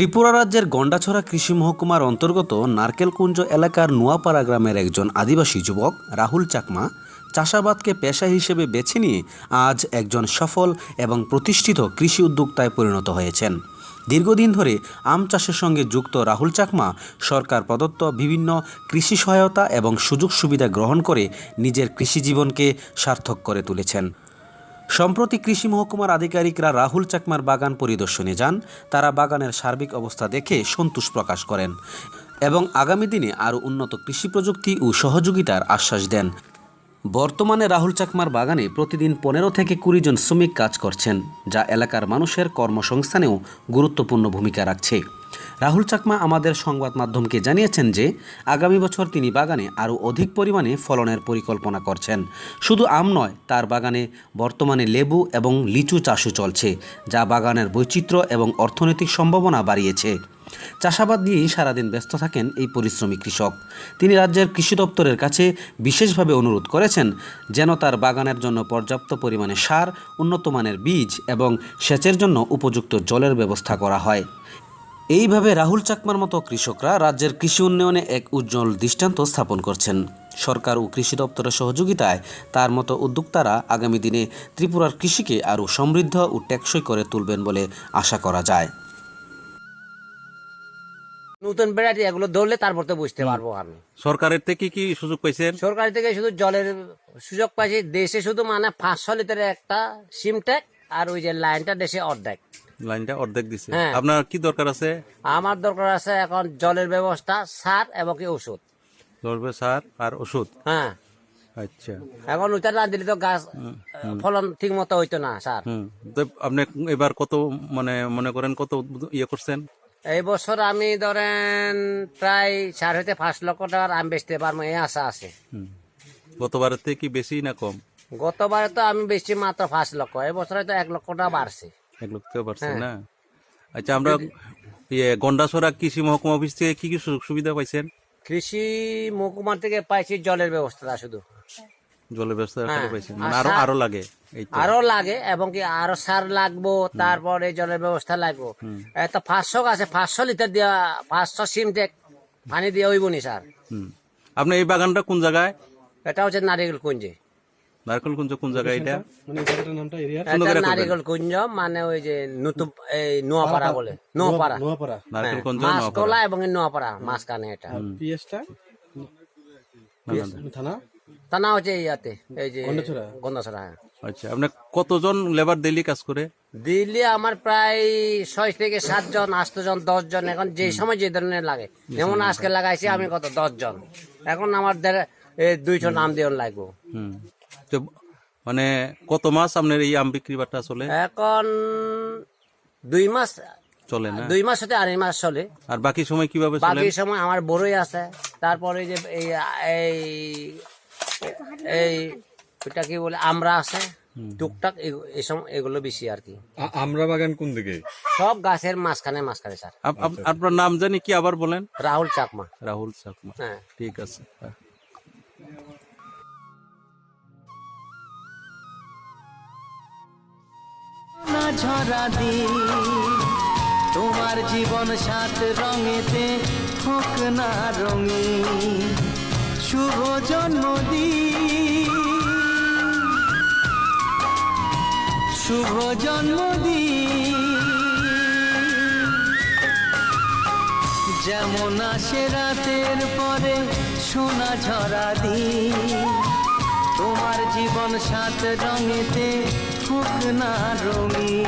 ত্রিপুরা রাজ্যের গন্ডাছড়া কৃষি মহকুমার অন্তর্গত নারকেলকুঞ্জ এলাকার নোয়াপাড়া গ্রামের একজন আদিবাসী যুবক রাহুল চাকমা চাষাবাদকে পেশা হিসেবে বেছে নিয়ে আজ একজন সফল এবং প্রতিষ্ঠিত কৃষি উদ্যোক্তায় পরিণত হয়েছেন। দীর্ঘদিন ধরে আম চাষের সঙ্গে যুক্ত রাহুল চাকমা সরকার প্রদত্ত বিভিন্ন কৃষি সহায়তা এবং সুযোগ সুবিধা গ্রহণ করে নিজের কৃষি জীবনকে সার্থক করে তুলেছেন। সম্প্রতি কৃষি মহকুমার আধিকারিকরা রাহুল চাকমার বাগান পরিদর্শনে যান। তারা বাগানের সার্বিক অবস্থা দেখে সন্তোষ প্রকাশ করেন এবং আগামী দিনে আরও উন্নত কৃষি প্রযুক্তি ও সহযোগিতার আশ্বাস দেন। বর্তমানে রাহুল চাকমার বাগানে প্রতিদিন 15 থেকে 20 জন শ্রমিক কাজ করছেন, যা এলাকার মানুষের কর্মসংস্থানেও গুরুত্বপূর্ণ ভূমিকা রাখছে। রাহুল চাকমা আমাদের সংবাদ মাধ্যমকে জানিয়েছেন যে আগামী বছর তিনি বাগানে আরও অধিক পরিমাণে ফলনের পরিকল্পনা করছেন। শুধু আম নয়, তার বাগানে বর্তমানে লেবু এবং লিচু চাষও চলছে, যা বাগানের বৈচিত্র্য এবং অর্থনৈতিক সম্ভাবনা বাড়িয়েছে। চাষাবাদ নিয়েই সারাদিন ব্যস্ত থাকেন এই পরিশ্রমী কৃষক। তিনি রাজ্যের কৃষি দপ্তরের কাছে বিশেষভাবে অনুরোধ করেছেন যেন তার বাগানের জন্য পর্যাপ্ত পরিমাণে সার, উন্নত মানের বীজ এবং সেচের জন্য উপযুক্ত জলের ব্যবস্থা করা হয়। এইভাবে রাহুল চাকমার মতো কৃষকরা রাজ্যের কৃষি উন্নয়নে এক উজ্জ্বল দৃষ্টান্ত স্থাপন করছেন। সরকার ও কৃষি দপ্তরের সহযোগিতায় তার মতো উদ্যোক্তারা আগামী দিনে ত্রিপুরার কৃষিকে আরও সমৃদ্ধ ও টেকসই করে তুলবেন বলে আশা করা যায়। নতুন ভ্যারাইটি এগুলো ধরলে তারপর তো বুঝতে পারবো আমি। সরকারের থেকে কি সুযোগ পাইছেন? সরকার থেকে শুধু জলের সুযোগ পাইছি। দেশে শুধু মানে 500 লিটারের একটা সিমটেক, আর ওই যে লাইনটা দেশে অর্ধেক। লাইনটা অর্ধেক দিছে। হ্যাঁ। আপনার কি দরকার আছে? আমার দরকার আছে এখন জলের ব্যবস্থা, সার এবং কি ওষুধ। ধরবে সার আর ওষুধ। হ্যাঁ, আচ্ছা। এখন ওইটা না দিলে তো গাছ ফলন ঠিক মতো হইতো না স্যার। তো আপনি এবার কত মনে করেন কত ইয়ে করছেন? এই বছর আমি ধরেন প্রায় 4 হইতে 5 লক্ষ টাকার আম বেচতে পারবো এই আশা আছে। গতবারের থেকে কি বেশি না কম? গতবারে তো আমি বেচছি মাত্র 5 লক্ষ, এই বছরে তো 1 লক্ষ টাকা বাড়ছে। 1 লক্ষ বাড়ছে না? আচ্ছা, আমরা গন্ডাছড়া কৃষি মহকুমা অফিস থেকে কি কি সুযোগ সুবিধা পাইছেন? কৃষি মহকুমা থেকে পাইছি জলের ব্যবস্থা, শুধু জলের ব্যবস্থা পাইছেন, মানে আরো লাগে? আরো লাগে এবং কি আরো সার লাগবো, তারপরে জলের ব্যবস্থা লাগবো। এত 500 আছে, 500 লিটার দিয়া 500 সিমটেক পানি দিয়ে হইব নি স্যার। আপনি এই বাগানটা কোন জায়গায়? এটা হচ্ছে নারিকেল কুঞ্জে। নারকেলকুঞ্জ কোন জায়গায় এটা? নারিকেল কুঞ্জ মানে ওই যে নতুন এই নোয়াপাড়া বলে, নোয়াপাড়া নারকেলকুঞ্জ মাছকলা এবং নোয়াপাড়া মাঝখানে এটা। থানা হচ্ছে ইয়াতে, এই যে গন্ডাছড়া। আচ্ছা, আপনার কতজন লেবার ডেইলি কাজ করে? দিল্লি আমার প্রায় 6 থেকে 7 জন, 8 জন, 10 জন। এখন যে সময় যে ধরনের লাগে, যেমন আজকে লাগাইছি আমি 10 জন। এখন আমার 200 নাম দিয়ে লাগবো। তো মানে কত মাস আপনার এই আম বিক্রি বাট্টা চলে? এখন 2 মাস চলে না? 2 মাস হতে 2.5 মাস চলে। আর বাকি সময় কিভাবে চলে? বাকি সময় আমার বড়ই আছে, তারপরে যে এই ওটা কি বলে আমরা আছে টুকটাক, এই সময় এগুলো বেশি আর কি। আমরা বাগান কোন দিকে? সব গাছের মাঝখানে মাঝখানে স্যার। আপনার নাম জানি কি আবার বলেন? রাহুল চাকমা। রাহুল চাকমা, হ্যাঁ, ঠিক আছে। ঝরা দিন তোমার জীবন 7 রঙেতে হোক না রঙিন। শুভ জন্মদিন, শুভ জন্মদিন। যেমন আসে রাতের পরে সোনা ঝরা দিন, তোমার জীবন 7 রঙেতে হোক না রঙিন।